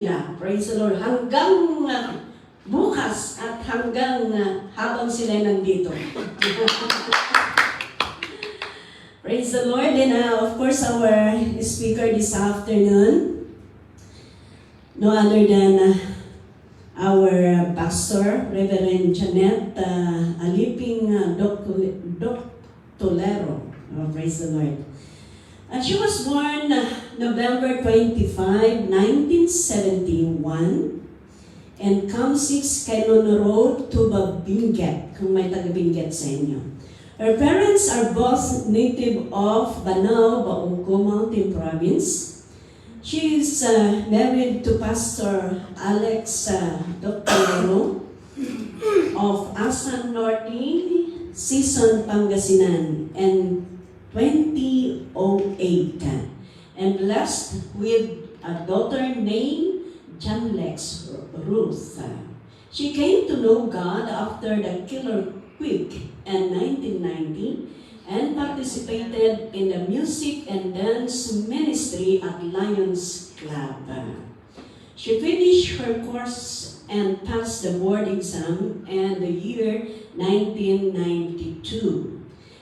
Yeah, praise the Lord. Hanggang bukas at hanggang habang sila nandito. Praise the Lord. And of course, our speaker this afternoon, no other than our pastor, Reverend Janet Aliping Doctolero. Praise the Lord. She was born November 25, 1971, and Camp 6 Canon Road, Tuba, Benguet, kung may taga-Benguet sa inyo. Her parents are both native of Banao, Baungco Mountain Province. She is married to Pastor Alex Doctorero of Asan Norte, Sison, Pangasinan, and 2008, and blessed with a daughter named Janlex Ruth. She came to know God after the Killer Quake in 1990 and participated in the music and dance ministry at Lions Club. She finished her course and passed the board exam in the year 1992.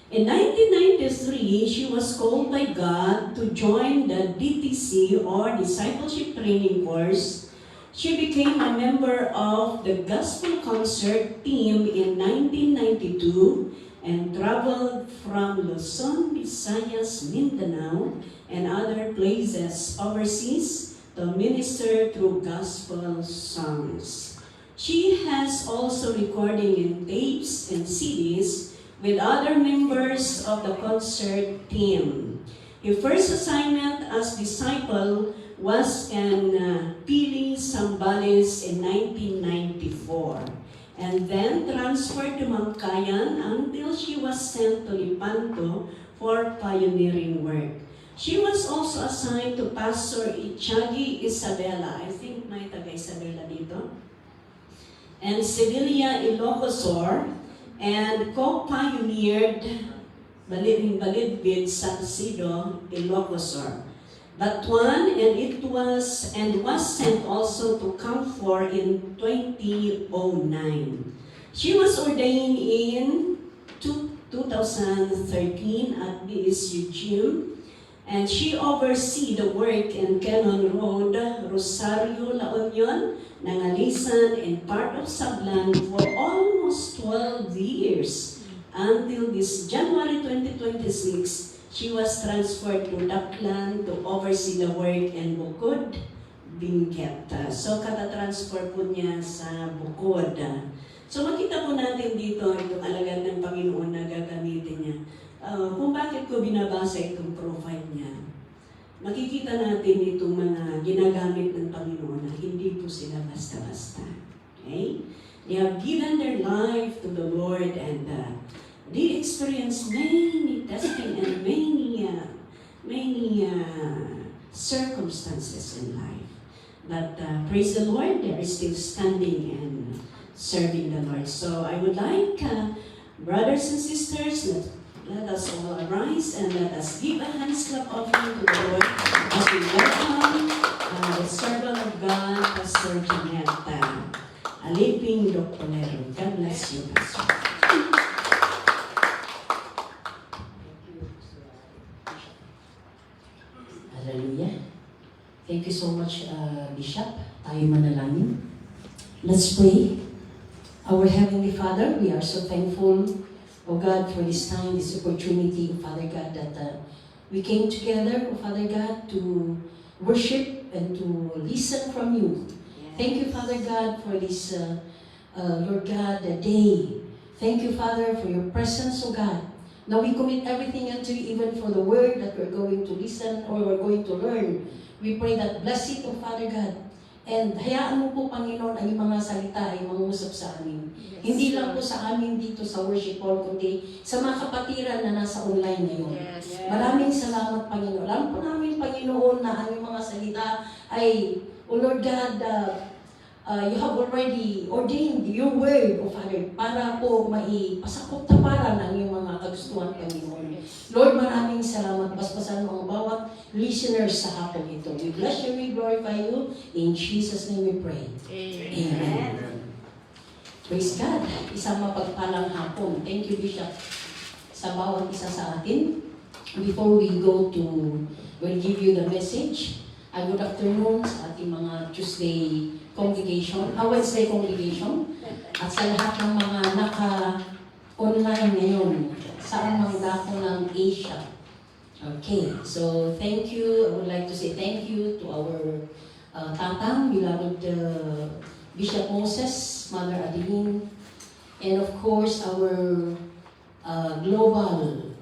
In 1993, she was called by God to join the DTC or Discipleship Training Course. She became a member of the Gospel Concert team in 1992 and traveled from Luzon, Visayas, Mindanao, and other places overseas to minister through gospel songs. She has also recording in tapes and CDs with other members of the concert team. Her first assignment as disciple was in Pili, Zambales in 1994, and then transferred to Mangkayan until she was sent to Lipanto for pioneering work. She was also assigned to Pastor Ichagi Isabela, I think may taga-Isabela dito, and Sevilla, Ilocosur, and co-pioneered Balidbid, Salcido, Ilocosur. Batuan, and was sent also to Camp 4 in 2009. She was ordained in 2013 at BSU Gym, and she oversees the work in Canon Road, Rosario, La Union, Nangalisan, and part of Sablan for almost 12 years. Until this January 2026, she was transferred to Daklan to oversee the work in Bukod, Benguet. So kata-transfer po niya sa Bukod. So makita po natin dito itong alagad ng Panginoon na gagamitin niya. Kung bakit ko binabasa itong profile niya, makikita natin itong mga ginagamit ng Panginoon na hindi po sila basta-basta. Okay? They have given their life to the Lord and they experience many testing and many circumstances in life. But praise the Lord, they are still standing and serving the Lord. So I would like, brothers and sisters, let us all arise and let us give a hands clap offering to the Lord as we welcome the servant of God, Pastor Janet Aliping Doctolero. God bless you, Pastor. Hallelujah. Thank you so much, Bishop. Tayo manalangin. Let's pray. Our Heavenly Father, we are so thankful, oh God, for this time, this opportunity, Father God, that we came together, oh Father God, to worship and to listen from you. Yes. Thank you, Father God, for this, Lord God, day. Thank you, Father, for your presence, oh God. Now we commit everything unto you, even for the word that we're going to listen or we're going to learn. We pray that bless it, oh Father God. And hayaan mo po, Panginoon, ang mga salita ay mangusap sa amin. Yes, hindi lang po sa amin dito sa worship hall, kundi sa mga kapatiran na nasa online ngayon. Yes, yes. Maraming salamat, Panginoon. Alam po namin, Panginoon, na ang mga salita ay, O Lord God, you have already ordained your word, O Father, para po maipasakop-taparan ang iyong mga kagustuhan, Panginoon. Lord, maraming salamat. Basbasan mo ang bawat listeners sa hapon ito. We bless you, we glorify you. In Jesus' name we pray. Amen. Praise God. Isang mapagpalang hapon. Thank you, Bishop, sa bawat isa sa atin. Before we go to, we'll give you the message. Good afternoon sa ating mga Tuesday congregation, Wednesday congregation, at sa lahat ng mga naka-online ngayon sa amang dako ng Asia. Okay, so thank you. I would like to say thank you to our tatang, beloved Bishop Moses, Mother Adeline, and of course our global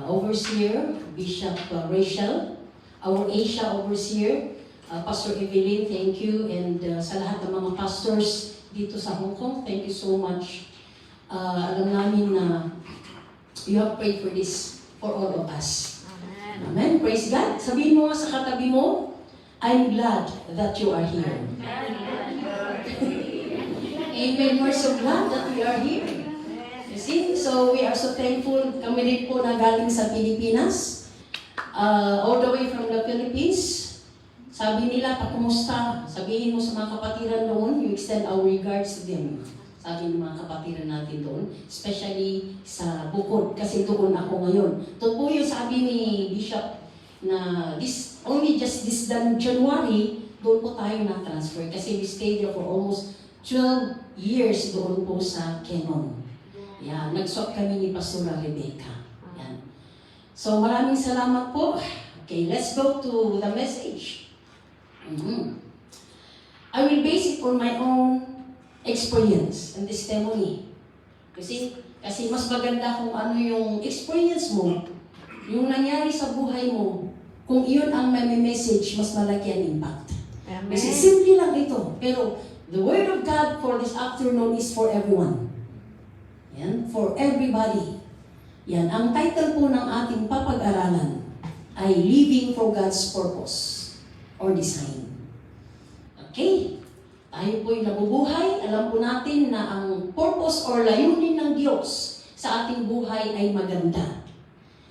overseer, Bishop Rachel, our Asia overseer, Pastor Evelyn, thank you, and sa lahat ng mga pastors dito sa Hong Kong, thank you so much. Alam namin na you have prayed for this for all of us. Amen. Amen. Praise God. Sabihin mo nga sa katabi mo, I'm glad that you are here. Amen. We're so glad that we are here. You see? So we are so thankful. Kami rin po na galing sa Pilipinas. All the way from the Philippines. Sabi nila, kumusta? Sabihin mo sa mga kapatiran doon, you extend our regards to them. Sabi ng mga kapatiran natin doon, especially sa Bukod, kasi doon ako ngayon. Ito po yung sabi ni Bishop na only just this January, doon po tayo na-transfer kasi we stayed there for almost 12 years doon po sa Kenon. Yan, nag-swap kami ni Pastora Rebecca. Yan. So maraming salamat po. Okay, let's go to the message. I will base it on my own experience and testimony. Kasi mas maganda kung ano yung experience mo, yung nangyari sa buhay mo, kung iyon ang may message, mas malaki ang impact. Amen. Kasi simple lang ito, pero the word of God for this afternoon is for everyone. Yan, for everybody. Yan, ang title po ng ating papag-aralan ay Living for God's Purpose or Design. Okay? Tayo po'y nabubuhay, alam po natin na ang purpose or layunin ng Diyos sa ating buhay ay maganda.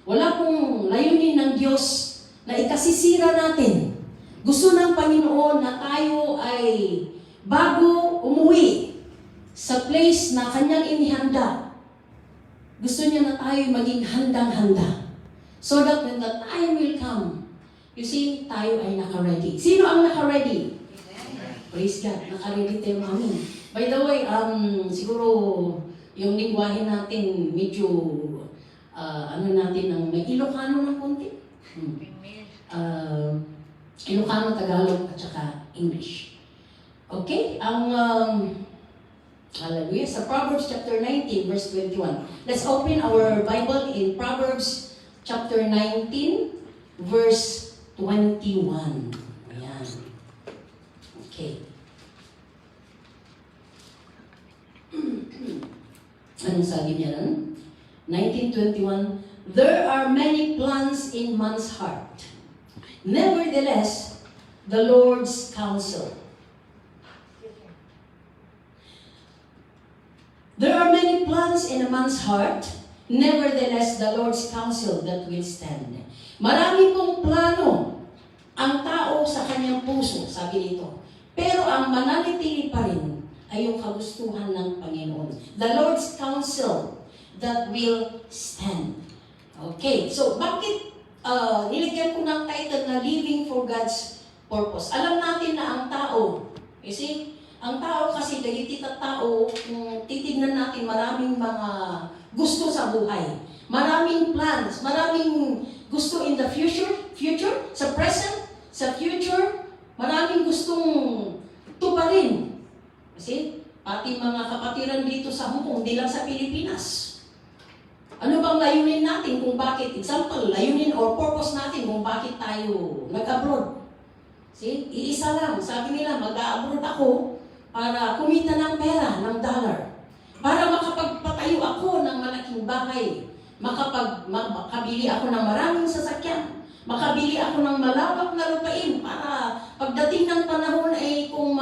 Wala pong layunin ng Diyos na ikasisira natin. Gusto ng Panginoon na tayo ay bago umuwi sa place na Kanyang inihanda, gusto niya na tayo maging handang-handa. So that when the time will come, you see, tayo ay naka-ready. Sino ang naka-ready? Praise God, naka-ready tayo namin. By the way, siguro yung lingwahe natin medyo may Ilocano ng konti. Ilocano, Tagalog, at saka English. Okay? Hallelujah. Sa Proverbs chapter 19, verse 21. Let's open our Bible in Proverbs chapter 19, verse 21. Ayan. Okay. Anong sabi niya nun? 19:21, there are many plans in man's heart. Nevertheless, the Lord's counsel. There are many plans in a man's heart, nevertheless, the Lord's counsel that will stand. Marami pong plano ang tao sa kanyang puso, sabi nito. Pero ang mananatili pa rin ay yung kagustuhan ng Panginoon. The Lord's counsel that will stand. Okay, so bakit nilagyan ko ng title na Living for God's Purpose? Alam natin na ang tao, you see, ang tao kasi, dagiti tao, kung titignan natin, maraming mga gusto sa buhay. Maraming plans, maraming gusto in the future, sa present, sa future, maraming gustong tuparin. Kasi, pati mga kapatiran dito sa Hong Kong, hindi lang sa Pilipinas. Ano bang layunin natin kung bakit, example, layunin or purpose natin kung bakit tayo nag-abroad? See, iisa lang, sabi nila, mag-abroad ako para kumita ng pera, ng dollar. Para makapagpatayo ako ng malaking bahay. Makabili ako ng maraming sasakyan. Makabili ako ng malawak na lupain para pagdating ng panahon ay kung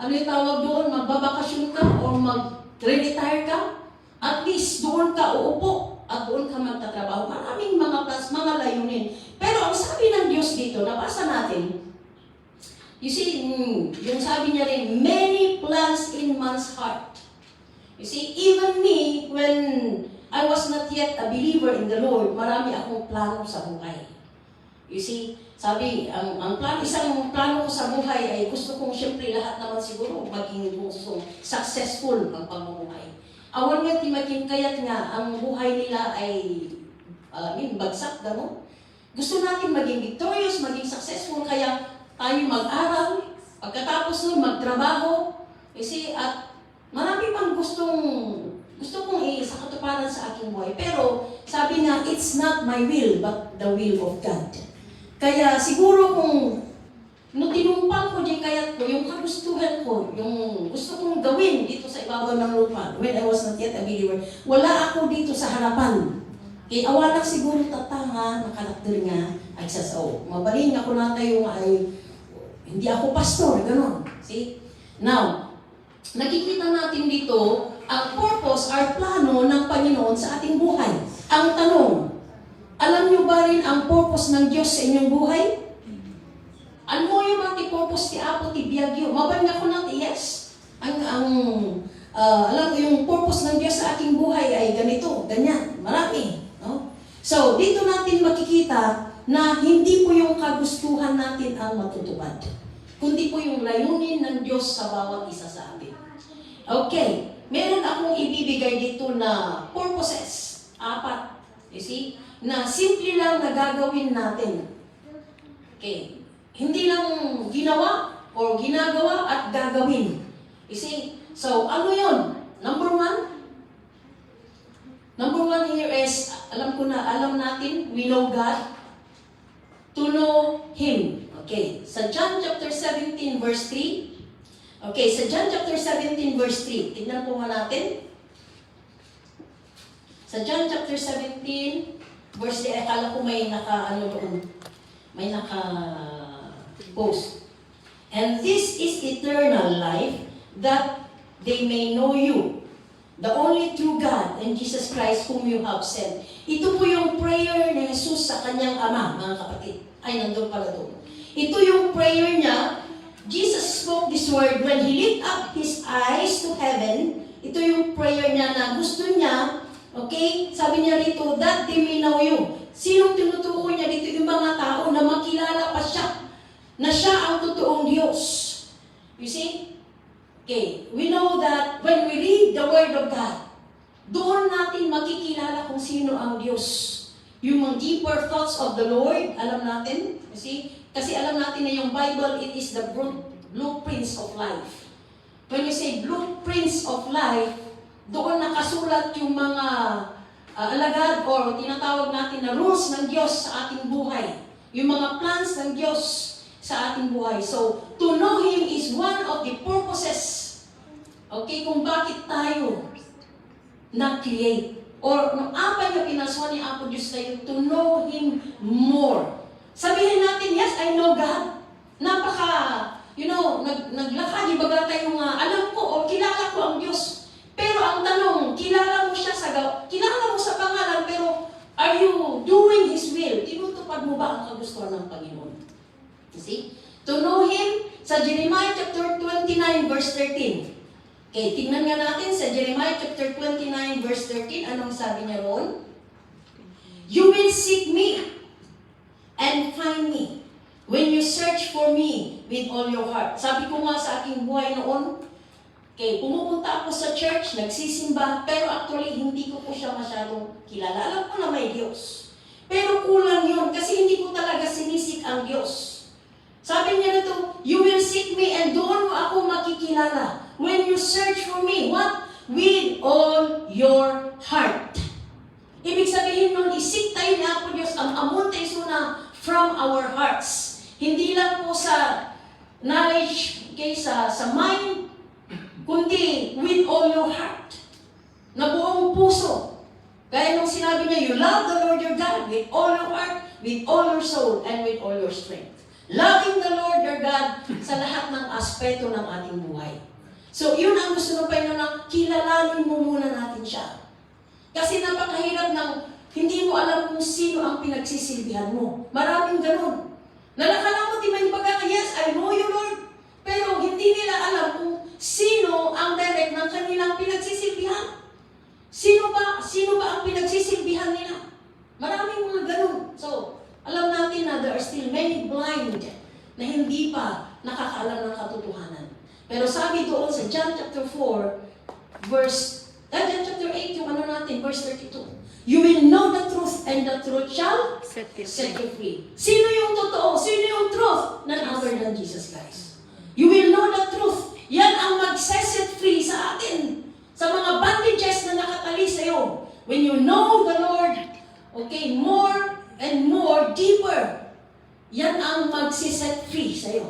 ano yung tawag doon, magbabakasyon ka o mag-retire ka, at least doon ka uupo at doon ka magtatrabaho. Maraming mga plans, mga layunin. Pero ang sabi ng Diyos dito, nabasa natin, you see, yung sabi niya rin, many plans in man's heart. You see, even me, when I was not yet a believer in the Lord, marami akong plano sa buhay. You see, sabi, isang plano ko sa buhay ay gusto kong siyempre lahat naman siguro maging successful ang pamumuhay. Awan nga timakin kaya't nga ang buhay nila ay bagsak, gano'n. Gusto natin maging victorious, maging successful, kaya tayo mag-aral, pagkatapos nun magtrabaho, at marami pang gusto kong sa katuparan sa aking buhay. Pero sabi nga, it's not my will, but the will of God. Kaya siguro kung tinumpang ko din kaya ko, yung kagustuhan ko, yung gusto kong gawin dito sa ibabaw ng lupa, when I was not yet a believer, wala ako dito sa harapan. Kaya awanak siguro tatanga, makarakter nga, ay sasaw. Mabaling ako na tayo nga ay, hindi ako pastor, gano'n. See? Now, nakikita natin dito, ang purpose or plano ng Panginoon sa ating buhay. Ang tanong, alam niyo ba rin ang purpose ng Diyos sa inyong buhay? Ano mo yung mga purpose ti Apo ti Biagyo? Mabanga ko natin, yes. Alam ko yung purpose ng Diyos sa aking buhay ay ganito, ganyan, marami. No? So, dito natin makikita na hindi po yung kagustuhan natin ang matutupad, kundi po yung layunin ng Diyos sa bawat isa sa atin. Okay, meron akong ibibigay dito na purposes, 4. You see? Na simple lang na gagawin natin. Okay. Hindi lang ginawa o ginagawa at gagawin. You see? So, ano yun? Number one here is, alam natin, we know God, to know Him. Okay. Sa John chapter 17 verse 3. Okay, sa John chapter 17 verse 3. Tignan po nga natin. Sa John chapter 17 verse 3, akala ko may post. And this is eternal life, that they may know you, the only true God, and Jesus Christ whom you have sent. Ito po yung prayer ni Jesus sa kanyang Ama, mga kapatid. Ay, nandun pala doon. Ito yung prayer niya. Jesus spoke this word when He lift up His eyes to heaven. Ito yung prayer niya na gusto niya. Okay? Sabi niya rito, that they may know you. Sinong tinutukoy niya dito? Yung mga tao na makilala pa siya, na siya ang totoong Diyos. You see? Okay. We know that when we read the Word of God, doon natin makikilala kung sino ang Diyos. Yung mga deeper thoughts of the Lord, alam natin. You see? Kasi alam natin na yung Bible, it is the blueprints of life. When you say blueprints of life, doon nakasulat yung mga alagad or tinatawag natin na rules ng Diyos sa ating buhay. Yung mga plans ng Diyos sa ating buhay. So, to know Him is one of the purposes, okay, kung bakit tayo na-create. Or, nung apa niya pinaswa ni Apo Diyos tayo, to know Him more. Sabihin natin, yes, I know God. Naglakad, ibaga tayong alam ko o kilala ko ang Diyos. Pero ang tanong, kilala mo sa pangalan, pero are you doing His will? Tinutupad mo ba ang kagustuhan ng Panginoon? You see? To know Him, sa Jeremiah chapter 29 verse 13. Okay, tingnan nga natin sa Jeremiah chapter 29 verse 13, anong sabi niya roon? You will seek me and find me when you search for me with all your heart. Sabi ko nga sa aking buhay noon, okay, pumupunta ako sa church, nagsisimba, pero actually hindi ko po siya masyadong kilala. Alam ko na may Diyos. Pero kulang yun kasi hindi ko talaga sinisik ang Diyos. Sabi niya na to, you will seek me and doon mo ako makikilala. When you search for me, what? With all your heart. Ibig sabihin nun, isik tayo na po Diyos, ang amon tayo na from our hearts. Hindi lang po sa knowledge, okay, sa mind, kundi with all your heart. Na buong puso. Kaya nung sinabi niya, you love the Lord your God with all your heart, with all your soul, and with all your strength. Loving the Lord your God sa lahat ng aspeto ng ating buhay. So, yun ang gusto ng Panginoon na kilalanin mo muna natin siya. Kasi napakahirap ng hindi mo alam kung sino ang pinagsisilbihan mo. Maraming ganun. Nalakalamot din may pagkaka, yes, I know you, Lord. Pero hindi nila alam kung sino ang direct ng kanilang pinagsisilbihan. Sino ba ang pinagsisilbihan nila? Maraming mga ganun. So, alam natin na there are still many blind na hindi pa nakakaalam ng katotohanan. Pero sabi doon sa John chapter 4, John chapter 8, yung verse 32. You will know the truth and the truth shall set you free. Sino yung totoo? Sino yung truth? None other than Jesus Christ. You will know the truth. Yan ang mag-set free sa atin. Sa mga bandages na nakatali sa iyo. When you know the Lord, okay, more and more, deeper, yan ang mag-set free sa iyo.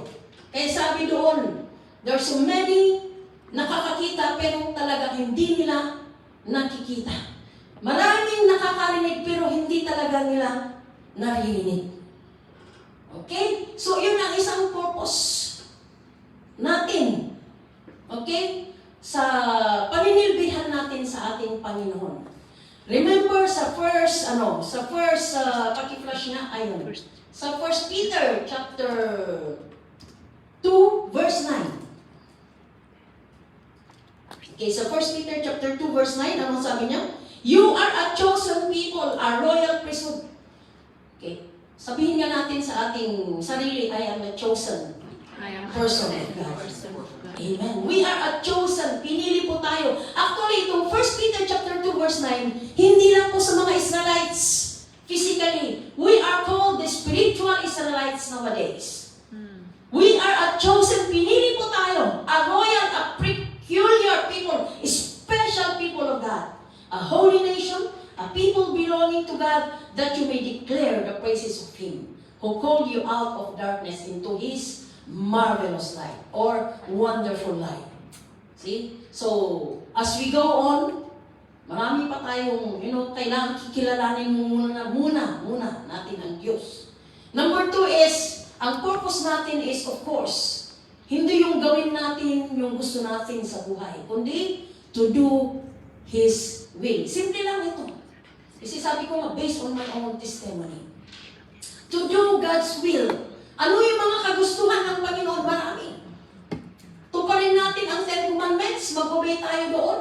Kaya sabi doon, there are so many nakakakita pero talaga hindi nila nakikita. Maraming nakakarinig pero hindi talaga nila naririnig. Okay? So, yun ang isang purpose natin. Okay? Sa paninilbihan natin sa ating Panginoon. Remember sa paki-flash nga, ayun. Sa 1 Peter chapter 2, verse 9. Okay, sa 1 Peter chapter 2, verse 9, anong sabi niya? You are a chosen people, a royal priesthood. Okay, sabihin nga natin sa ating sarili, I am a chosen person of God. Amen. We are a chosen, pinili po tayo. Actually, itong 1 Peter chapter 2, verse 9, hindi lang po sa mga Israelites, physically. We are called the spiritual Israelites nowadays. We are a chosen, pinili po tayo, a royal, a peculiar people, special people of God. A holy nation, a people belonging to God, that you may declare the praises of Him, who called you out of darkness into His marvelous light, or wonderful light. See? So, as we go on, marami pa tayong, kailangan kikilalanin muna natin ang Diyos. Number 2 is, ang purpose natin is, of course, hindi yung gawin natin yung gusto natin sa buhay, kundi to do His will. Simple lang ito. Kasi sabi ko nga, based on my own testimony. To do God's will. Ano yung mga kagustuhan ng Panginoon? Marami. Tuparin natin ang 10 commandments, mag-obey tayo doon.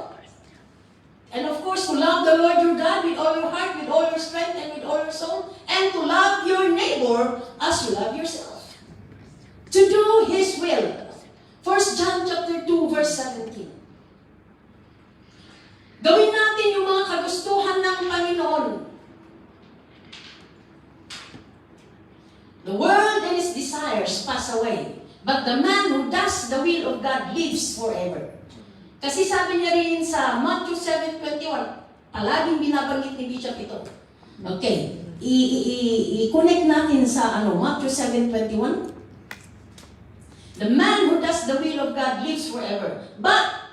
And of course, to love the Lord your God with all your heart, with all your strength, and with all your soul, and to love your neighbor as you love yourself. To do His will. 1 John chapter 2, verse 17. Gawin natin yung mga kagustuhan ng Panginoon. The world and its desires pass away, but the man who does the will of God lives forever. Kasi sabi niya rin sa Matthew 7:21, palaging binabanggit ni Bishop ito. Okay, i-connect natin sa Matthew 7:21. The man who does the will of God lives forever. But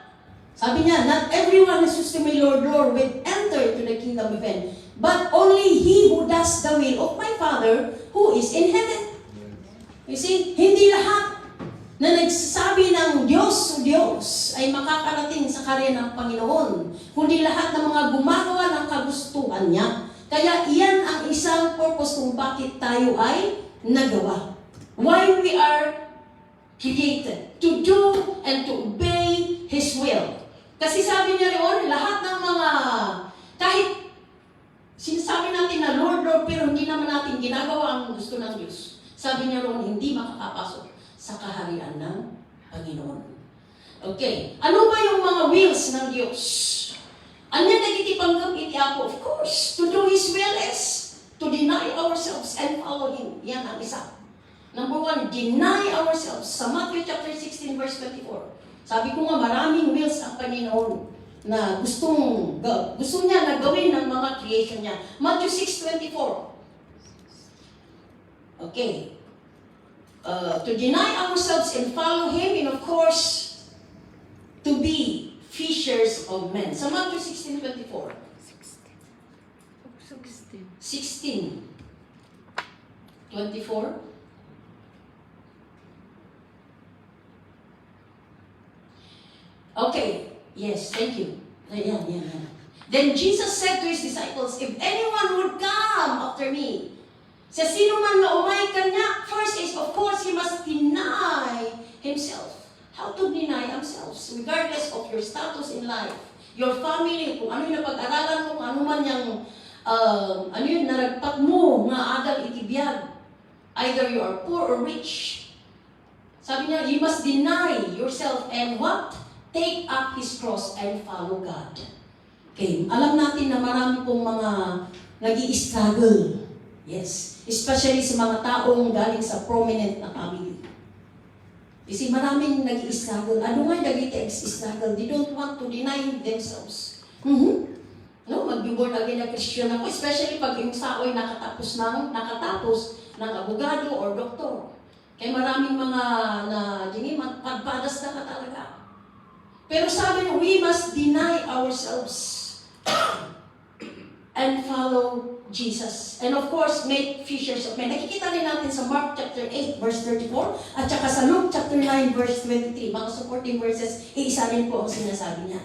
sabi niya, not everyone who says to me, Lord, Lord, will enter to the kingdom of heaven, but only he who does the will of my Father who is in heaven. You see, hindi lahat na nagsasabi ng Diyos o Diyos ay makakarating sa karya ng Panginoon, kundi lahat ng mga gumagawa ng kagustuhan niya. Kaya iyan ang isang purpose kung bakit tayo ay nagawa. Why we are created, to do and to obey His will. Kasi sabi niya roon, lahat ng mga, kahit sinasabi natin na Lord, Lord, pero hindi naman natin ginagawa ang gusto ng Diyos. Sabi niya roon, hindi makakapasok sa kaharian ng Panginoon. Okay, ano ba yung mga wills ng Diyos? Anya nagitipanggap iti ako? Of course, to do His will is to deny ourselves and follow Him. Yan ang isa. Number 1, deny ourselves. Sa Matthew chapter 16, verse 24. Sabi ko nga, maraming wills ang Panginoon na gusto niya na gawin ng mga creation niya. Matthew 6:24. Okay. To deny ourselves and follow Him, and of course, to be fishers of men. Sa Matthew 16:24. 16. 24. Okay, yes, thank you. Ayan, yan, yan. Then Jesus said to His disciples, if anyone would come after me, sa sino man na umay kanya, first is, of course, he must deny himself. How to deny ourselves, regardless of your status in life, your family, kung ano yung napag-aralan mo, kung ano man yung, ano yung naragpat mo, nga adal itibiyag. Either you are poor or rich. Sabi niya, you must deny yourself and what? Take up His cross and follow God. Okay, alam natin na marami pong mga nag-i-struggle. Yes, especially sa mga taong galing sa prominent na family. Kasi maraming nag-i-struggle. Ano nga nag-i-struggle? They don't want to deny themselves. No, mag-born again na Christian ako, especially pag yung sao ay nakatapos ng abogado or doktor. Kaya maraming mga padpadas na ka talaga. Pero sabi niya, we must deny ourselves and follow Jesus. And of course, make fishers of men. Nakikita rin natin sa Mark chapter 8, verse 34, at saka sa Luke chapter 9, verse 23. Mga supporting verses, iisa rin po ang sinasabi niya.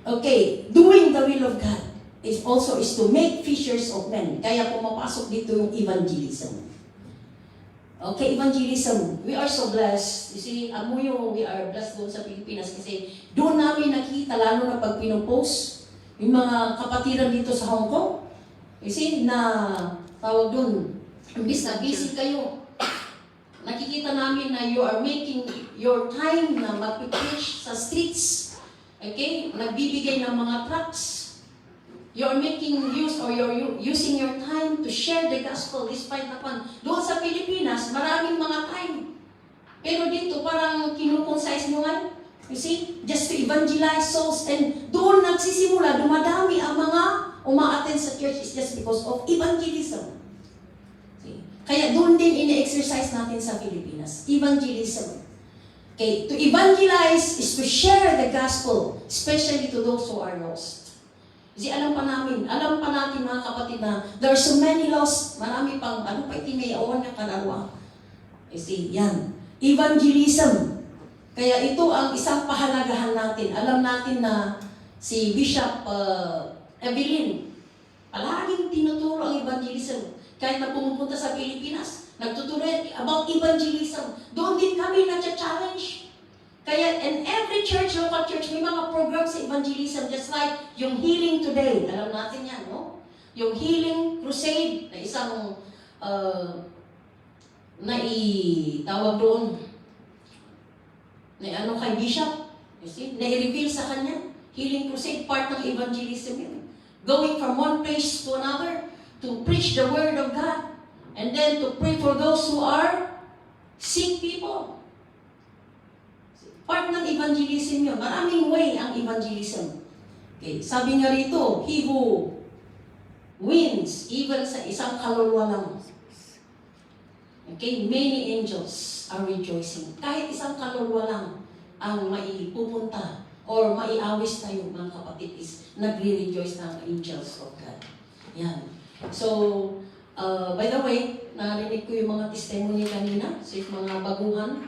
Okay, doing the will of God is to make fishers of men. Kaya pumapasok dito yung evangelism. Okay, evangelism. We are so blessed. You see, we are blessed doon sa Pilipinas kasi doon namin nakita, lalo na pag pinopost, yung mga kapatiran dito sa Hong Kong. You see, na tawag doon, imbis na busy kayo, nakikita namin na you are making your time na mag-preach sa streets. Okay? Nagbibigay ng mga tracts. You're making use or you're using your time to share the gospel despite naman. Doon sa Pilipinas, maraming mga time. Pero dito parang kinukonsize nyo nga. You see? Just to evangelize souls. And doon nagsisimula, dumadami ang mga uma-attend sa church is just because of evangelism. See? Kaya doon din ine-exercise natin sa Pilipinas. Evangelism. Okay, to evangelize is to share the gospel, especially to those who are lost. Kasi alam pa natin mga kapatid na there are so many lost, marami pang, itimayawan na kanarwa. See, yan. Evangelism. Kaya ito ang isang pahalagahan natin. Alam natin na si Bishop Evelyn, palaging tinuturo ang evangelism. Kahit na pumupunta sa Pilipinas, nagtuturo about evangelism. Doon din kami nag-challenge. Kaya in every church, local church, may mga program sa evangelism, just like yung Healing Today. Alam natin yan, no? Yung Healing Crusade, na isang tawag doon, na kay Bishop, you see, na-reveal sa kanya. Healing Crusade, part ng evangelism yun. Going from one place to another, to preach the Word of God, and then to pray for those who are sick people. Part ng evangelism yun. Maraming way ang evangelism. Okay. Sabi nga rito, he who wins, even sa isang kaluluwa lang. Okay, many angels are rejoicing. Kahit isang kaluluwa lang ang maipupunta or maiawis tayo, mga kapatid, is nagre-rejoice ng angels of God. Yan. So, by the way, narinig ko yung mga testimony kanina sa mga baguhan.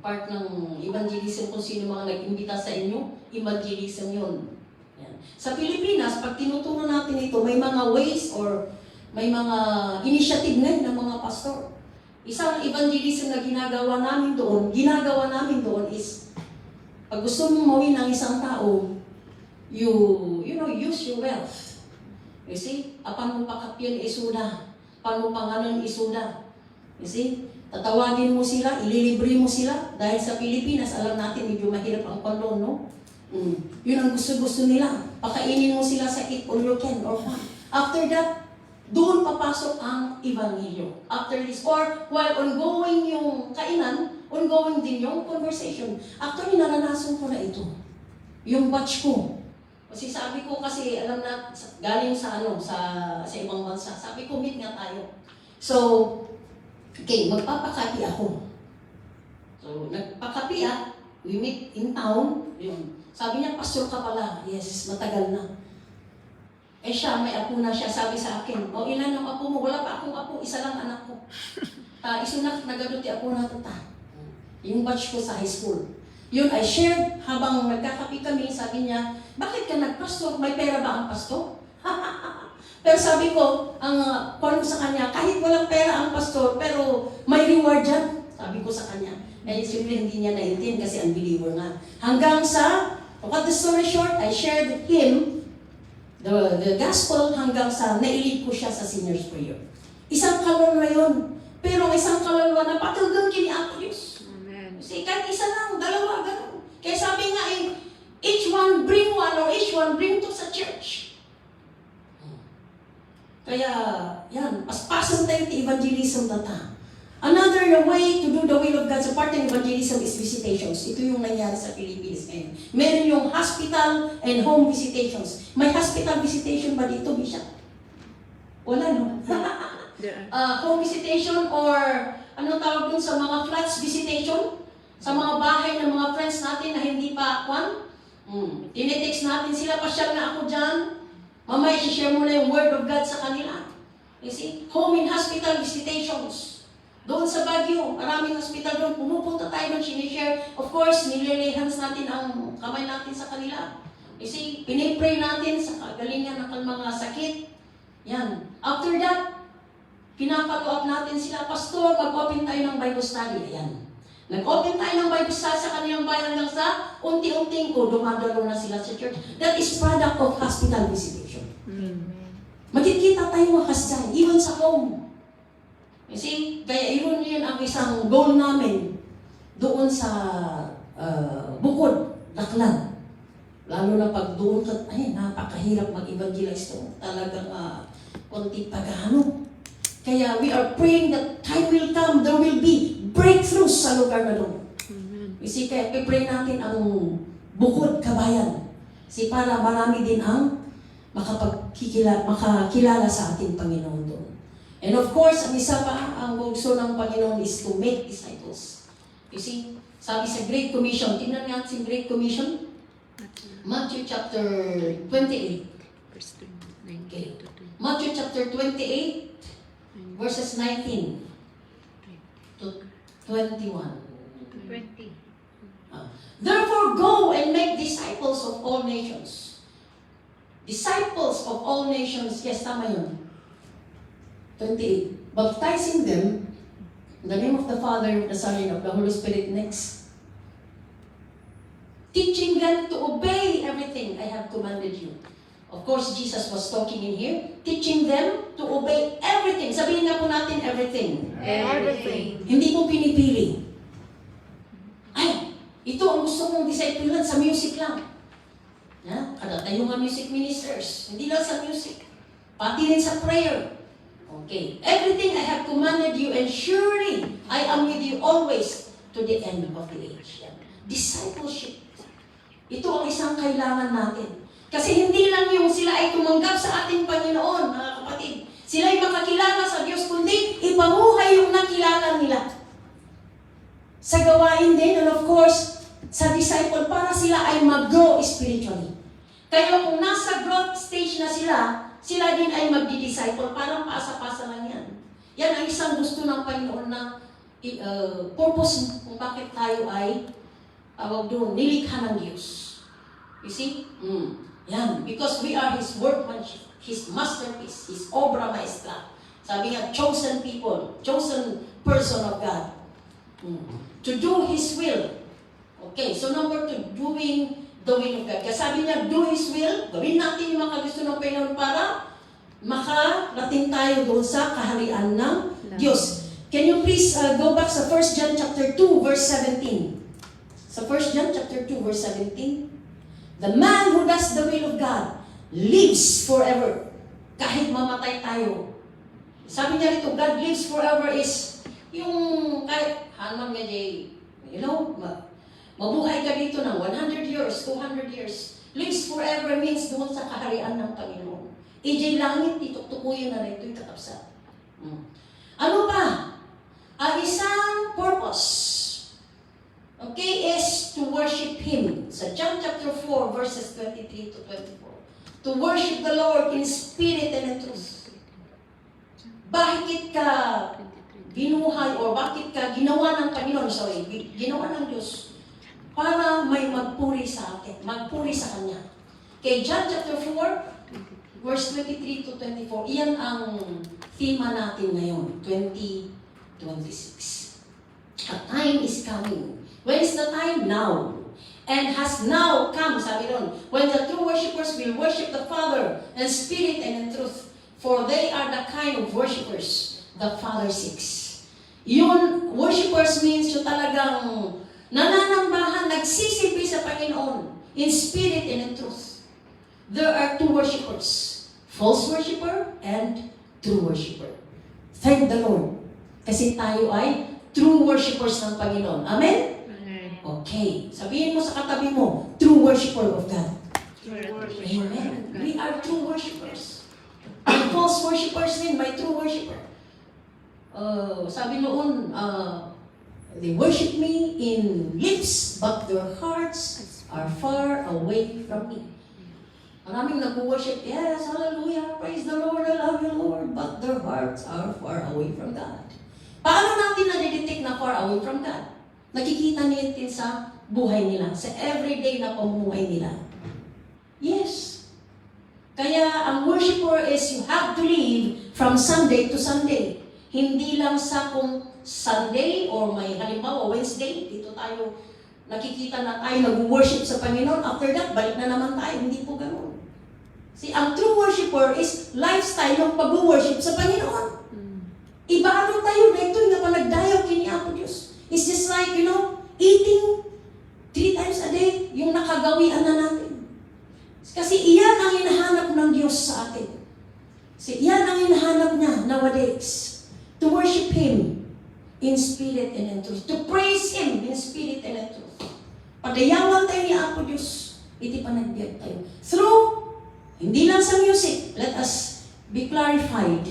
Part ng evangelism kung sino mga nag-imbita sa inyo, evangelism yun. Yan. Sa Pilipinas, pag tinuturo natin ito, may mga ways or may mga initiative ngayon ng mga pastor. Isang evangelism na ginagawa namin doon is, pag gusto mong mawin ng isang tao, you use your wealth. You see? Paano pakapyan isuda? Paano pangalan isuda? You see? Tatawagin mo sila, ililibre mo sila, dahil sa Pilipinas, alam natin, medyo mahirap ang pandon, no? Yun ang gusto-gusto nila. Pakainin mo sila sa eat all you can or fun. After that, doon papasok ang Evangelyo. After this, or while ongoing yung kainan, ongoing din yung conversation. Actually, naranasan ko na ito. Yung batch ko. Kasi sabi ko alam na, galing sa ibang bansa. Sabi ko, meet nga tayo. So, okay, magpapakapi ako. So, nagpakapi we meet in town. Yun. Sabi niya, pastor ka pala. Yes, matagal na. Siya, may apo na siya. Sabi sa akin, ilan ang apo mo? Wala pa akong apo, isa lang anak ko. Isunak, nagaduti ako na tata. Yung batch ko sa high school. Yun I shared habang nagkakapi kami, sabi niya, bakit ka nagpastor? May pera ba ang pastor? Pero sabi ko, ang kung sa kanya, kahit walang pera ang pastor, pero may reward dyan. Sabi ko sa kanya. Eh, siyempre hindi niya naiintindihan kasi unbeliever nga. Hanggang sa, to cut the story short, I shared him the gospel hanggang sa nailid ko siya sa sinner's prayer. Isang kaluluwa yun. Pero isang kaluluwa na patugang kini ako Diyos. Kasi kahit isa lang, dalawa, gano'n. Kaya sabi nga each one bring one or each one bring two sa church. Kaya, yan, paspasan tayo ti evangelism data. Another way to do the will of God sa part ng evangelism is visitations. Ito yung nangyari sa Philippines ngayon. Meron yung hospital and home visitations. May hospital visitation ba dito, Bishop? Wala, no? Home visitation or anong tawag dun sa mga flats visitation? Sa mga bahay ng mga friends natin na hindi pa akwan? Tinitext natin sila, pasyal na ako dyan. Mamaya, i-share mo na yung word of God sa kanila. You see? Home and hospital visitations. Doon sa Baguio, maraming hospital doon. Pumupunta tayo doon, sinishare. Of course, nililay hands natin ang kamay natin sa kanila. You see? Pinipray natin sa kagalingan ng mga sakit. Yan. After that, pinapalo up natin sila, Pastor, mag-open tayo ng Bible study. Ayan. Nag-open tayo ng Bible study sa kanilang bayan hanggang sa unti-unting ko, dumadalo na sila sa church. That is product of hospital visitation. Magkikita tayo wakas dyan, even sa home. You see? Kaya yun ang isang goal namin doon sa bukod, Daklan. Lalo na pag doon ka, ay, napakahirap mag-evangelize to. Talagang konti pagano. Kaya we are praying that time will come, there will be breakthroughs sa lugar na doon. You see, kaya pipray natin ang bukod, kabayan. Kasi para marami din ang makakilala sa ating Panginoon doon. And of course, ang isa pa, ang gusto ng Panginoon is to make disciples. You see, sabi sa Great Commission, tingnan nga si Great Commission, Matthew chapter 28. Okay. Matthew chapter 28, verses 19 to 21. 20. Therefore, go and make disciples of all nations. Disciples of all nations. Yes, tama yun. 28. Baptizing them in the name of the Father, of the Son, and of the Holy Spirit. Next. Teaching them to obey everything I have commanded you. Of course, Jesus was talking in here. Teaching them to obey everything. Sabihin na po natin everything. Everything. Hindi po pinipili. Ay, ito ang gusto mong discipline sa music lang. Kada tayo mga music ministers. Hindi lang sa music. Pati rin sa prayer. Okay. Everything I have commanded you, and surely I am with you always to the end of the age. Discipleship. Ito ang isang kailangan natin. Kasi hindi lang yung sila ay tumanggap sa ating Panginoon, mga kapatid. Sila ay makakilala sa Diyos, kundi ipamuhay yung nakilala nila. Sa gawain din, and of course, sa disciple, para sila ay mag-grow spiritually. Kaya kung nasa growth stage na sila din ay magdi-disciple. Parang paasa-pasa lang yan. Yan ang isang gusto ng Panginoon na purpose kung bakit tayo ay nilikha ng Diyos. You see? Yan. Because we are His workmanship, His masterpiece, His obra maestra. Sabi nga, chosen people, chosen person of God. To do His will. Okay, so number 2, doing the will of God. Kaya sabi niya, do His will, gawin natin yung mga gusto ng Panginoon para makarating tayo doon sa kaharian ng Diyos. Can you please go back sa 1 John chapter 2, verse 17. Sa 1 John chapter 2, verse 17. The man who does the will of God lives forever. Kahit mamatay tayo. Sabi niya rito, God lives forever is yung kahit hanman nga mabuhay ka dito ng 100 years, 200 years. Lives forever means doon sa kaharian ng Panginoon. EJ langit, itutukuyin na rito yung katapsat. Ano pa? Ang isang purpose, okay, is to worship Him. Sa John chapter 4, verses 23 to 24. To worship the Lord in spirit and in truth. Bakit ka binuhay o bakit ka ginawa ng Panginoon, ginawa ng Diyos? para may magpuri sa atin, magpuri sa Kanya. Kay John chapter 4, verse 23 to 24, iyan ang tema natin ngayon, 2026. A time is coming. When is the time? Now. And has now come, sabi nun, when the true worshipers will worship the Father in spirit and in truth. For they are the kind of worshipers the Father seeks. Yun, worshipers means yung talagang nananambahan, nagsisilbi sa Panginoon in spirit and in truth. There are two worshipers, false worshiper and true worshiper. Thank the Lord. Kasi tayo ay true worshipers ng Panginoon. Amen? Okay. Sabihin mo sa katabi mo, true worshiper of God. Amen. We are true worshippers. Ang false worshippers din, may true worshiper. Sabi noon, they worship me in lips, but their hearts are far away from me. Maraming nag-worship, yes, hallelujah, praise the Lord, I love you, Lord, but their hearts are far away from God. Paano natin nadidetect na far away from God? Nakikita natin sa buhay nila, sa everyday na pamumuhay nila. Yes. Kaya ang worshiper is you have to live from Sunday to Sunday. Hindi lang sa kung Sunday or may halimbawa Wednesday, dito tayo nakikita na tayo nag-worship sa Panginoon. After that, balik na naman tayo. Hindi po ganun. See, ang true worshiper is lifestyle ng pag-worship sa Panginoon. Iba ano tayo na ito nga panagdayaw kini Apo Diyos. It's just like, eating 3 times a day, yung nakagawian na natin. Kasi iyan ang hinahanap ng Diyos sa atin. Kasi iyan ang hinahanap niya nowadays. To worship Him in spirit and in truth. To praise Him in spirit and in truth. Padayawan tayo ni Apo Diyos. Iti panagbiag tayo. Through, hindi lang sa music, let us be clarified.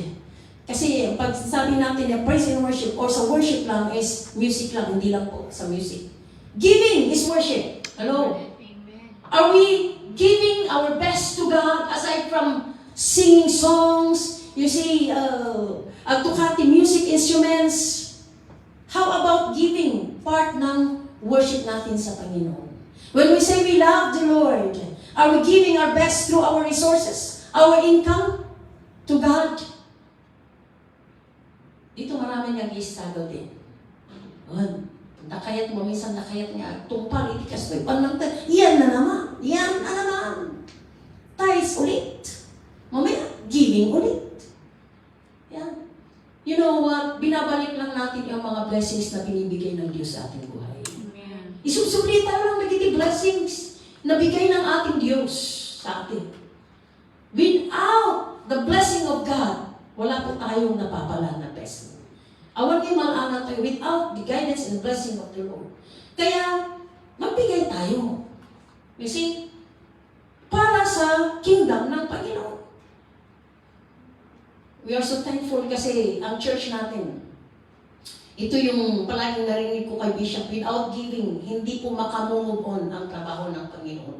Kasi pag sabi natin na praise and worship or sa worship lang is music lang, hindi lang po sa music. Giving is worship. Hello? Amen. Are we giving our best to God aside from singing songs, you see, tukati music instruments? How about giving part ng worship natin sa Panginoon? When we say we love the Lord, are we giving our best through our resources, our income to God? Dito marami nag-i-struggle din. Nakayat mo, minsan nakayat nga, tumpal, itikas mo, panlangtan, yan na naman. Tithes ulit. Mamaya, giving ulit. Yan. You know what? Binabalik lang natin yung mga blessings na binibigay ng Diyos sa ating buhay. Amen. Isusubli tayo lang nagiging blessings na bigay ng ating Diyos sa atin. Without the blessing of God, wala po tayong napapala na blessing. Awan kayo malana tayo without the guidance and blessing of the Lord. Kaya, magbigay tayo. You see? Para sa kingdom ng Panginoon. We are so thankful kasi ang church natin, ito yung palaging narinig ko kay Bishop, without giving, hindi po makamove on ang trabaho ng Panginoon.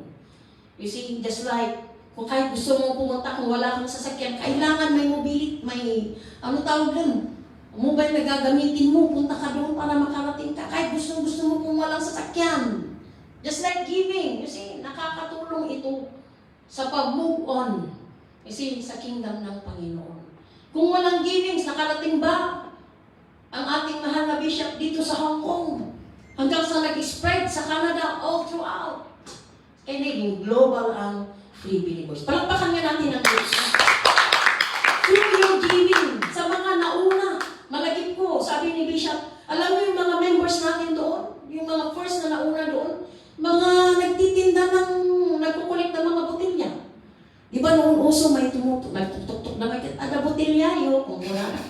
You see, just like, kung kahit gusto mo pumunta, kung wala kang sasakyan, kailangan may mobility, may, tawag dun, mobile na gagamitin mo, punta ka doon para makarating ka. Kahit gusto mo kung walang sasakyan. Just like giving, you see, nakakatulong ito sa pag-move on, you see, sa kingdom ng Panginoon. Kung walang givings, nakarating ba ang ating mahal na bishop dito sa Hong Kong? Hanggang sa nag-spread sa Canada, all throughout. Kaya naging global ang Free Believers. Palakpakan nga natin ang Diyos. Through your giving, sa mga nauna, malagip ko, sabi ni Bishop, alam mo yung mga members natin doon, yung mga first na nauna doon, mga nagtitinda ng, nagkukulit ng mga botilya. Di ba noon uso may nagtutok-tok na may ada botilya, yun, kung wala na.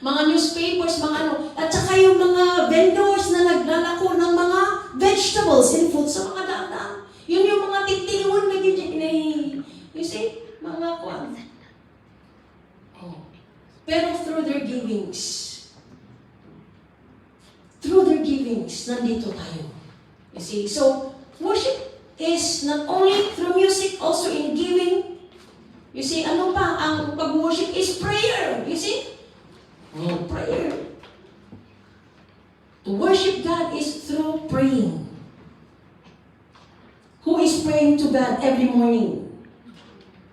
Mga newspapers, mga ano, at saka yung mga vendors na naglalako ng mga vegetables and fruits sa mga daan-daan. Yun yung mga titiliwan na you see, mga kwan. Oh. Pero through their givings, nandito tayo. You see, so worship is not only through music, also in giving. You see, ano pa? Ang pag-worship is prayer. You see? Oh, prayer. To worship God is through praying. Who is praying to God every morning?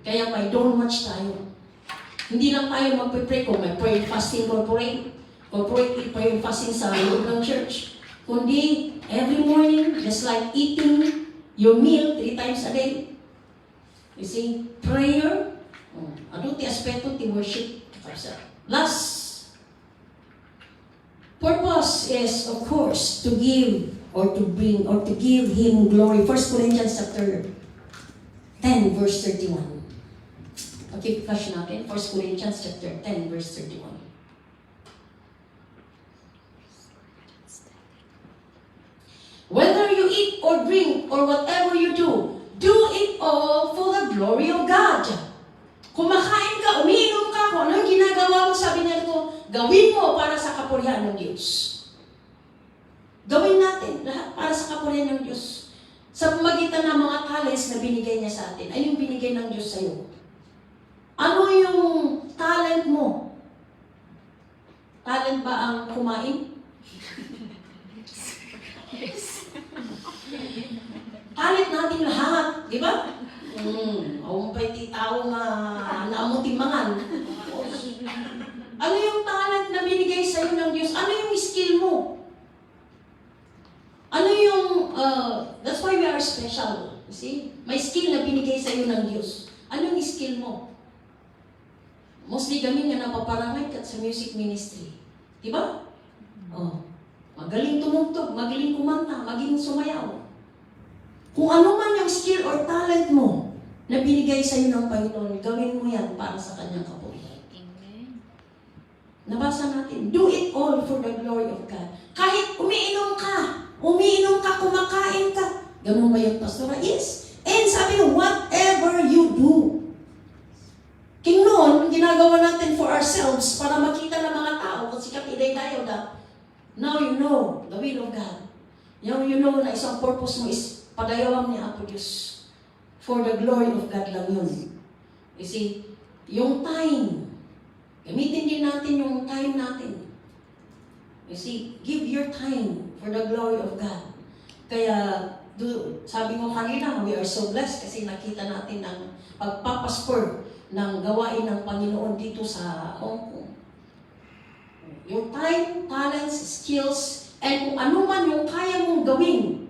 Kaya may don't watch tayo. Hindi lang tayo magpe-pray kung may prayer fasting corporate prayer fasting sa loob ng church. Kundi every morning, just like eating your meal 3 times a day. You see, prayer, ano ti aspeto ti worship? Last purpose is, of course, to give or to bring or to give Him glory. 1 Corinthians chapter 10, verse 31. Okay, flash natin. 1 Corinthians chapter 10, verse 31. Whether you eat or drink or whatever you do it all for the glory of God. Kumakain ka, umiinom ka, kung ano yung ginagawa mo, sabi niya ito, gawin mo para sa kapurihan ng Diyos. Gawin natin lahat para sa kapurihan ng Diyos. Sa pamagitan ng mga talents na binigay niya sa atin, ay yung binigay ng Diyos sa iyo. Ano yung talent mo? Talent ba ang kumain? Talent natin lahat, di ba? Ang pa'y tao nga naamutimbangan. Ano yung talent na binigay sa iyo ng Diyos? Ano yung skill mo? Ano yung, that's why we are special. You see? May skill na binigay sa iyo ng Diyos. Ano yung skill mo? Mostly kami nga napaparangay kat sa music ministry. Diba? Oh. Magaling tumugtog, magaling kumanta, maging sumayaw. Kung ano man yung skill or talent mo na binigay sa iyo ng Panginoon, gawin mo yan para sa Kanyang kapurihan. Amen. Nabasa natin, do it all for the glory of God. Kahit umiinom ka, kumakain ka. Ganun ba yung pastora? Yes. And sabi nyo, whatever you do. King noon, ginagawa natin for ourselves para makita ng mga tao kung sikat iday tayo na now you know the will of God. You know na isang purpose mo is padayawang ni Apo Diyos. For the glory of God lang yun. You see, yung time, gamitin din natin yung time natin. You see, give your time for the glory of God. Kaya, sabi mo kanina, we are so blessed kasi nakita natin ang pagpapaspor ng gawain ng Panginoon dito sa Hong Kong. Your time, talents, skills, and kung ano man yung kaya mong gawin,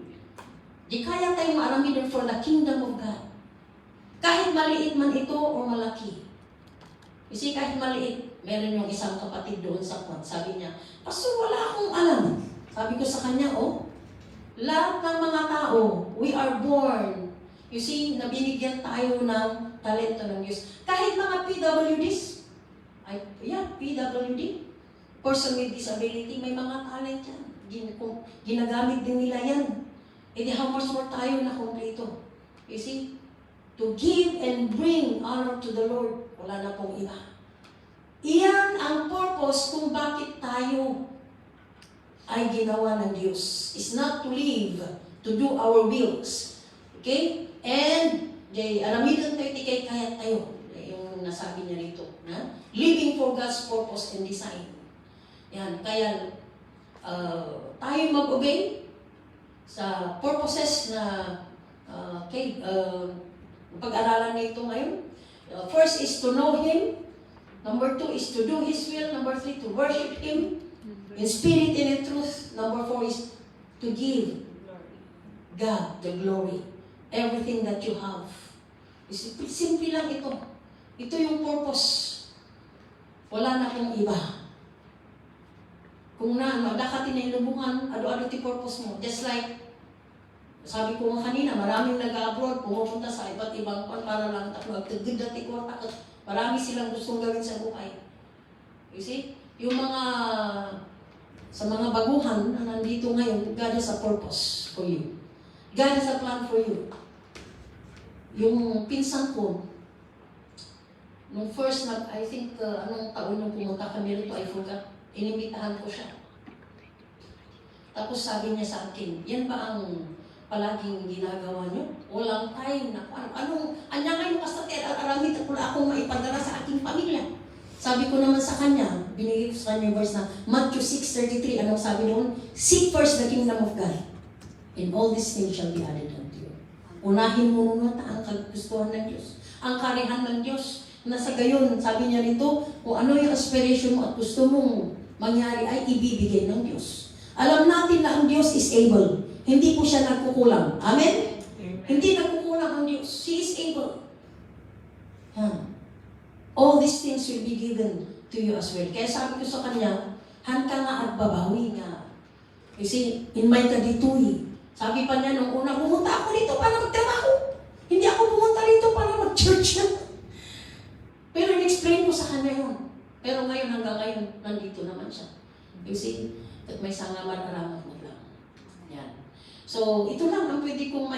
di kaya tayong maaramidan for the kingdom of God. Kahit maliit man ito o malaki. You see, kahit maliit, meron yung isang kapatid doon sa kwan. Sabi niya, Pastor, wala akong alam. Sabi ko sa kanya, lahat ng mga tao, we are born. You see, nabinigyan tayo ng talento ng Diyos. Kahit mga PWDs, PWD, person with disability, may mga talent yan. Ginagamit din nila yan. E di how much more tayo na kompleto. You see, to give and bring honor to the Lord, wala na pong iba. Iyan ang purpose kung bakit tayo ay ginawa ng Diyos. It's not to live, to do our wills. Okay? And, aramidan tayo, tikay kaya tayo. Yung nasabi niya rito. Living for God's purpose and design. Yan. Kaya, tayo mag-obey sa purposes na pag-aralan nito ngayon. First is to know Him. Number 2 is to do His will. Number 3, to worship Him in spirit and in truth. Number 4 is to give God the glory. Everything that you have. Simple lang ito. Ito yung purpose. Wala na kong iba. Kung magdakatin na ilubungan, ano-ano ti purpose mo. Just like, sabi ko nga kanina, maraming nag-abroad, pumupunta sa iba't ibang para lang magtagid na ti kwarta. Marami silang gustong gawin sa buhay. You see? Yung mga, sa mga baguhan na nandito ngayon, God has a purpose for you. God has a plan for you. Yung pinsan ko, nung first I think, anong taon nung pumunta kami rito, I forgot, inimbitahan ko siya. Tapos sabi niya sa akin, yan ba ang palaging ginagawa niyo? Walang time na, anya ngayon kasati, aramid at wala akong maipadala sa aking pamilya. Sabi ko naman sa kanya, binigay ko sa kanya yung verse na Matthew 6:33, anong sabi doon? Seek first the kingdom of God, and all these things shall be added unto you. Unahin mo muna ang kagustuhan ng Diyos, ang karihan ng Diyos, na sa gayon, sabi niya rito, kung ano yung aspiration mo at gusto mong mangyari ay ibibigay ng Diyos. Alam natin na ang Diyos is able. Hindi po siya nagkukulang. Amen? Hindi nagkukulang ang Diyos. He is able. All these things will be given to you as well. Kaya sabi ko sa kanya, handa nga at babawi nga. Kasi in my kadituhi, sabi pa niya nung una, pumunta ako dito para magtrabaho. Hindi ako pumunta dito para mag-church na. Pero in-explain ko sa kanya yun. Pero ngayon, hanggang ngayon, nandito naman siya. You see, at may sangaman-aramat mo lang. Yan. So, ito lang ang pwede kong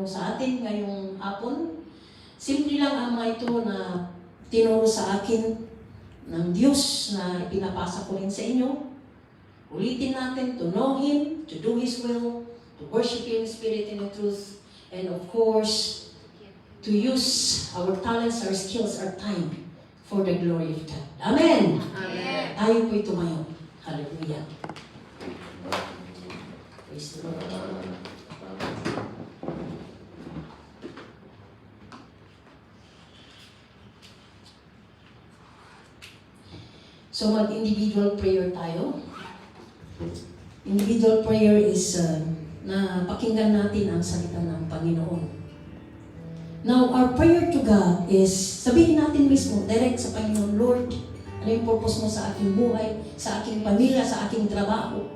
sa atin ngayong hapon. Simple lang ang mga ito na tinuro sa akin ng Diyos na ipinapasa ko rin sa inyo. Ulitin natin to know Him, to do His will, to worship Him in spirit and in truth, and of course, to use our talents, our skills, our time for the glory of God. Amen! Amen. Tayo po'y tumayo. Hallelujah. Praise the Lord. So mag-individual prayer tayo. Individual prayer is na pakinggan natin ang salita ng Panginoon. Now, our prayer to God is, sabihin natin mismo, direct sa Panginoon, Lord, ano yung purpose mo sa aking buhay, sa aking pamilya, sa aking trabaho.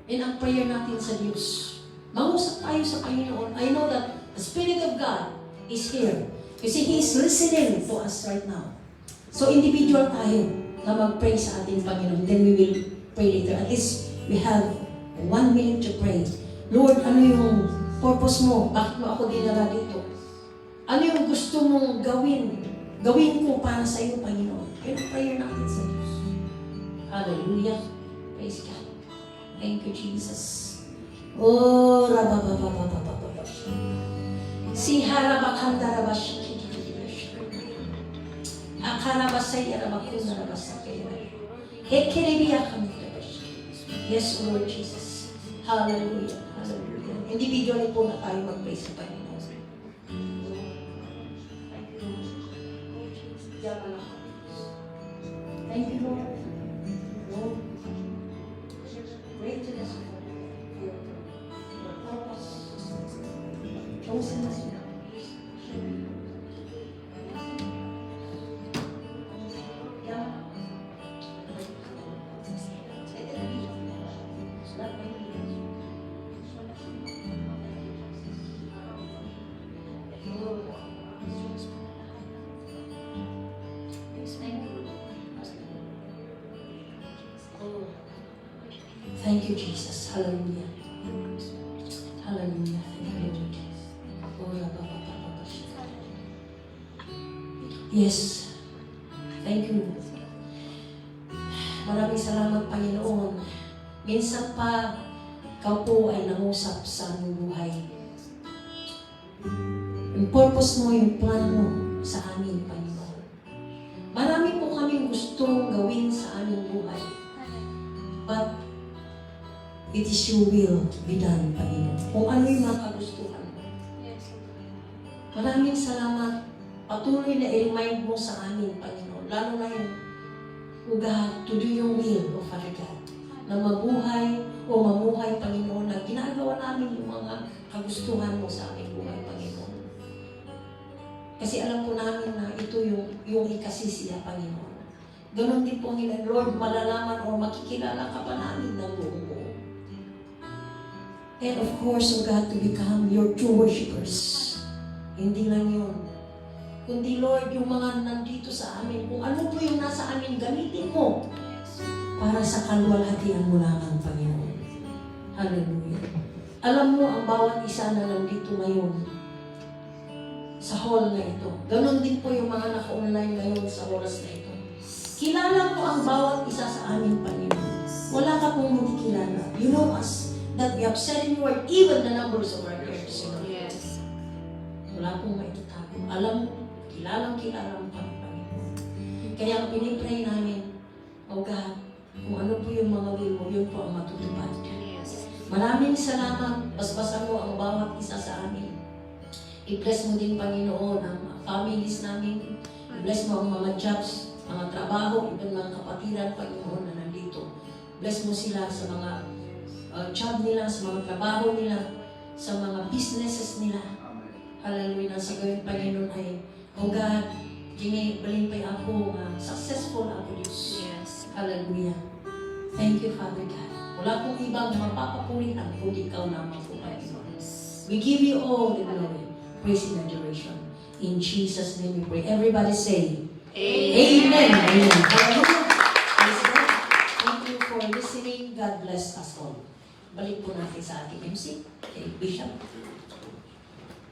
And ang prayer natin sa Diyos. Mangusap tayo sa Panginoon. I know that the Spirit of God is here. Kasi He is listening to us right now. So individual tayo na mag-pray sa ating Panginoon. Then we will pray later. At least we have 1 minute to pray. Lord, ano yung purpose mo? Bakit mo ako dinala dito? Ano yung gusto mong gawin? Gawin ko para sa iyo, Panginoon. Yun ang prayer natin sa Diyos. Hallelujah. Praise God. Thank you, Jesus. Oh, rabababababababab. Si harabakanda rabash. Akarabasay arabakuna rabasakay. Hekerebiyakan rabash. Yes, Lord Jesus. Hallelujah. Hallelujah. Individually po na tayo mag-pray sa Panginoon. Thank you, Lord. Lord, greatness of your purpose. Chosen us now. Thank you, Jesus. Hallelujah. Hallelujah. Thank you, Lord. Yes. Thank you. Maraming salamat, Panginoon. Minsan pa, ikaw po ay nangusap sa aming buhay. Yung purpose mo, yung plan mo sa amin, Panginoon. Marami po kaming gustong gawin sa aming buhay. But it is your will be done, Panginoon. Kung ano yung mga kagustuhan mo. Maraming salamat. Patuloy na i-remind mo sa amin, Panginoon. Lalo na yung, O God, to do your will, O Father God. Na mabuhay o mamuhay, Panginoon, na ginagawa namin yung mga kagustuhan mo sa aming buhay, Panginoon. Kasi alam po namin na ito yung ikasisiya, Panginoon. Ganon din po nila, Lord, malalaman o makikilala ka pa namin ng buong buo. And of course, O God, to become your true worshipers. Hindi lang yun. Kundi, Lord, yung mga nandito sa amin, kung ano po yung nasa amin, gamitin mo para sa kaluwalhatian mo lamang, Panginoon. Hallelujah. Alam mo ang bawat isa na nandito ngayon sa hall na ito. Ganon din po yung mga naka-online ngayon sa oras na ito. Kilala mo ang bawat isa sa amin, Panginoon. Wala ka pong hindi kilala. You know us, that we have said in your word, even the numbers of our hairs. Yes. Wala pong maitatago. Alam mo, kilala mo kami, Panginoon. Kaya pinipray namin, O God, kung ano po yung mga will mo, yun po ang matutupad. Yes. Maraming salamat. Basbasan mo ang bawat isa sa amin. I-bless mo din, Panginoon, ang mga families namin. I-bless mo ang mga jobs, mga trabaho, ibang mga kapatiran, Panginoon, na nandito. Bless mo sila sa mga job nila, sa mga trabaho nila, sa mga businesses nila. Hallelujah. Sa gawin, Panginoon, ay, O God, Jimmy, balintay ako, successful ako, Diyos. Yes. Hallelujah. Thank you, Father God. Wala pong ibang mapapapurihan kundi ikaw naman po, Panginoon. We give you all the glory, praise and adoration. In Jesus' name we pray. Everybody say, Amen. Amen. Hallelujah. Praise God. Thank you for listening. God bless us all. Balik po natin sa ating MC, kay Bishop.